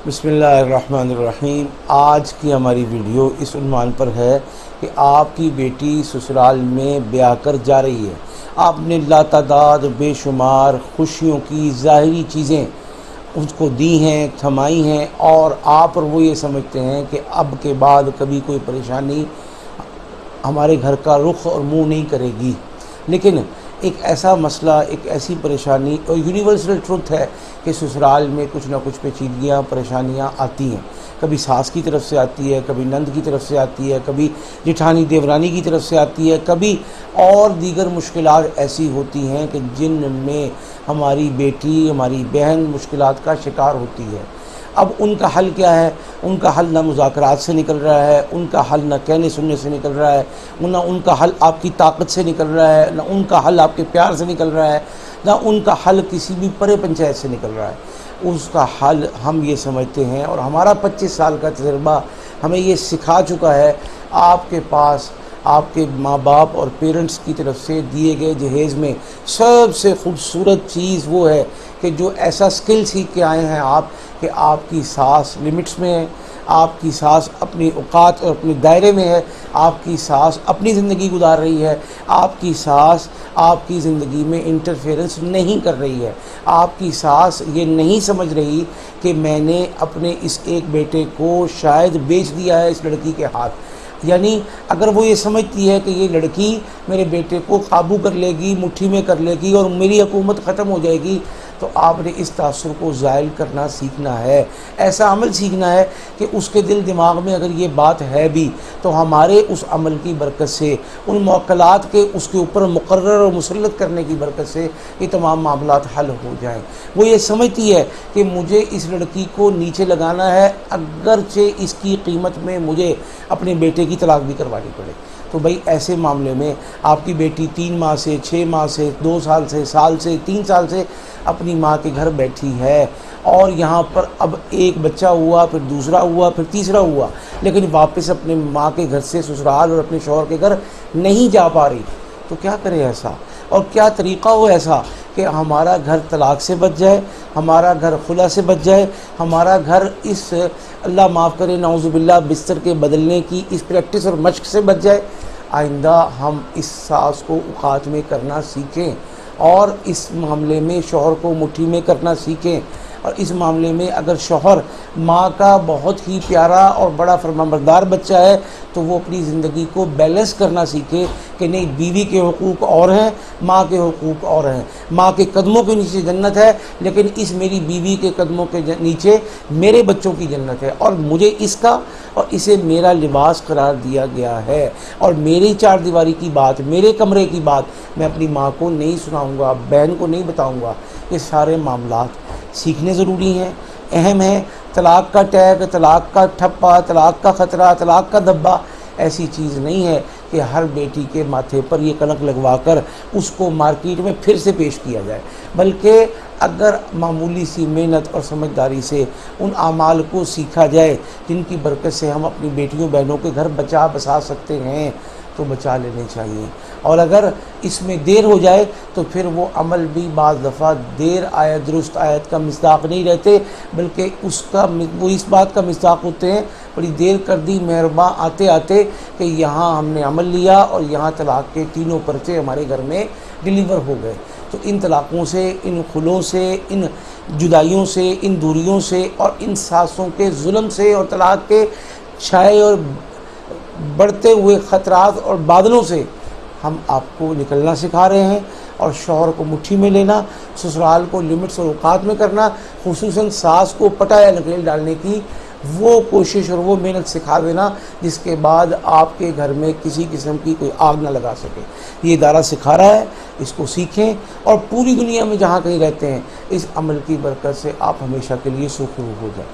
بسم اللہ الرحمن الرحیم۔ آج کی ہماری ویڈیو اس عنوان پر ہے کہ آپ کی بیٹی سسرال میں بیاہ کر جا رہی ہے۔ آپ نے لاتعداد بے شمار خوشیوں کی ظاہری چیزیں اس کو دی ہیں، تھمائی ہیں، اور آپ اور وہ یہ سمجھتے ہیں کہ اب کے بعد کبھی کوئی پریشانی ہمارے گھر کا رخ اور منہ نہیں کرے گی۔ لیکن ایک ایسا مسئلہ، ایک ایسی پریشانی اور یونیورسل ٹروتھ ہے کہ سسرال میں کچھ نہ کچھ پیچیدگیاں، پریشانیاں آتی ہیں۔ کبھی ساس کی طرف سے آتی ہے، کبھی نند کی طرف سے آتی ہے، کبھی جٹھانی دیورانی کی طرف سے آتی ہے، کبھی اور دیگر مشکلات ایسی ہوتی ہیں کہ جن میں ہماری بیٹی، ہماری بہن مشکلات کا شکار ہوتی ہے۔ اب ان کا حل کیا ہے؟ ان کا حل نہ مذاکرات سے نکل رہا ہے، ان کا حل نہ کہنے سننے سے نکل رہا ہے، نہ ان کا حل آپ کی طاقت سے نکل رہا ہے، نہ ان کا حل آپ کے پیار سے نکل رہا ہے، نہ ان کا حل کسی بھی پرے پنچایت سے نکل رہا ہے۔ اس کا حل ہم یہ سمجھتے ہیں، اور ہمارا 25 سال کا تجربہ ہمیں یہ سکھا چکا ہے، آپ کے پاس آپ کے ماں باپ اور پیرنٹس کی طرف سے دیے گئے جہیز میں سب سے خوبصورت چیز وہ ہے کہ جو ایسا سکل سیکھ کے آئے ہیں آپ، کہ آپ کی ساس لمٹس میں ہے، آپ کی ساس اپنی اوقات اور اپنے دائرے میں ہے، آپ کی ساس اپنی زندگی گزار رہی ہے، آپ کی ساس آپ کی زندگی میں انٹرفیئرنس نہیں کر رہی ہے، آپ کی ساس یہ نہیں سمجھ رہی کہ میں نے اپنے اس ایک بیٹے کو شاید بیچ دیا ہے اس لڑکی کے ہاتھ۔ یعنی اگر وہ یہ سمجھتی ہے کہ یہ لڑکی میرے بیٹے کو قابو کر لے گی، مٹھی میں کر لے گی اور میری حکومت ختم ہو جائے گی، تو آپ نے اس تاثر کو زائل کرنا سیکھنا ہے، ایسا عمل سیکھنا ہے کہ اس کے دل دماغ میں اگر یہ بات ہے بھی تو ہمارے اس عمل کی برکت سے، ان موکلات کے اس کے اوپر مقرر اور مسلط کرنے کی برکت سے یہ تمام معاملات حل ہو جائیں۔ وہ یہ سمجھتی ہے کہ مجھے اس لڑکی کو نیچے لگانا ہے، اگرچہ اس کی قیمت میں مجھے اپنے بیٹے کی طلاق بھی کروانی پڑے۔ تو بھائی ایسے معاملے میں آپ کی بیٹی 3 ماہ سے، 6 ماہ سے، 2 سال سے، سال سے، 3 سال سے اپنی ماں کے گھر بیٹھی ہے، اور یہاں پر اب ایک بچہ ہوا، پھر دوسرا ہوا، پھر تیسرا ہوا، لیکن واپس اپنے ماں کے گھر سے سسرال اور اپنے شوہر کے گھر نہیں جا پا رہی۔ تو کیا کرے ایسا، اور کیا طریقہ ہو ایسا کہ ہمارا گھر طلاق سے بچ جائے، ہمارا گھر خلا سے بچ جائے، ہمارا گھر اس اللہ معاف کرے نعوذ باللہ بستر کے بدلنے کی اس پریکٹس اور مشق سے بچ جائے۔ آئندہ ہم اس ساس کو اوقات میں کرنا سیکھیں، اور اس معاملے میں شوہر کو مٹھی میں کرنا سیکھیں، اور اس معاملے میں اگر شوہر ماں کا بہت ہی پیارا اور بڑا فرمانبردار بچہ ہے تو وہ اپنی زندگی کو بیلنس کرنا سیکھے کہ نہیں، بیوی کے حقوق اور ہیں، ماں کے حقوق اور ہیں۔ ماں کے قدموں کے نیچے جنت ہے، لیکن اس میری بیوی کے قدموں کے نیچے میرے بچوں کی جنت ہے، اور مجھے اس کا اور اسے میرا لباس قرار دیا گیا ہے، اور میری 4 دیواری کی بات، میرے کمرے کی بات میں اپنی ماں کو نہیں سناؤں گا، بہن کو نہیں بتاؤں گا۔ یہ سارے معاملات سیکھنے ضروری ہیں، اہم ہیں۔ طلاق کا ٹیگ، طلاق کا ٹھپا، طلاق کا خطرہ، طلاق کا دھبا ایسی چیز نہیں ہے کہ ہر بیٹی کے ماتھے پر یہ کلنک لگوا کر اس کو مارکیٹ میں پھر سے پیش کیا جائے، بلکہ اگر معمولی سی محنت اور سمجھداری سے ان اعمال کو سیکھا جائے جن کی برکت سے ہم اپنی بیٹیوں بہنوں کے گھر بسا سکتے ہیں تو بچا لینے چاہیے۔ اور اگر اس میں دیر ہو جائے تو پھر وہ عمل بھی بعض دفعہ دیر آیت درست آیت کا مصداق نہیں رہتے، بلکہ وہ اس بات کا مصداق ہوتے ہیں، بڑی دیر کر دی مہرباں آتے آتے کہ یہاں ہم نے عمل لیا اور یہاں طلاق کے 3 پرچے ہمارے گھر میں ڈیلیور ہو گئے۔ تو ان طلاقوں سے، ان خلوں سے، ان جدائیوں سے، ان دوریوں سے، اور ان ساسوں کے ظلم سے اور طلاق کے چھائے اور بڑھتے ہوئے خطرات اور بادلوں سے ہم آپ کو نکلنا سکھا رہے ہیں، اور شوہر کو مٹھی میں لینا، سسرال کو لمٹس اور اوقات میں کرنا، خصوصاً ساس کو پٹایا نکیل ڈالنے کی وہ کوشش اور وہ محنت سکھا دینا جس کے بعد آپ کے گھر میں کسی قسم کی کوئی آگ نہ لگا سکے۔ یہ ادارہ سکھا رہا ہے، اس کو سیکھیں، اور پوری دنیا میں جہاں کہیں رہتے ہیں اس عمل کی برکت سے آپ ہمیشہ کے لیے سرخرو ہو جائیں۔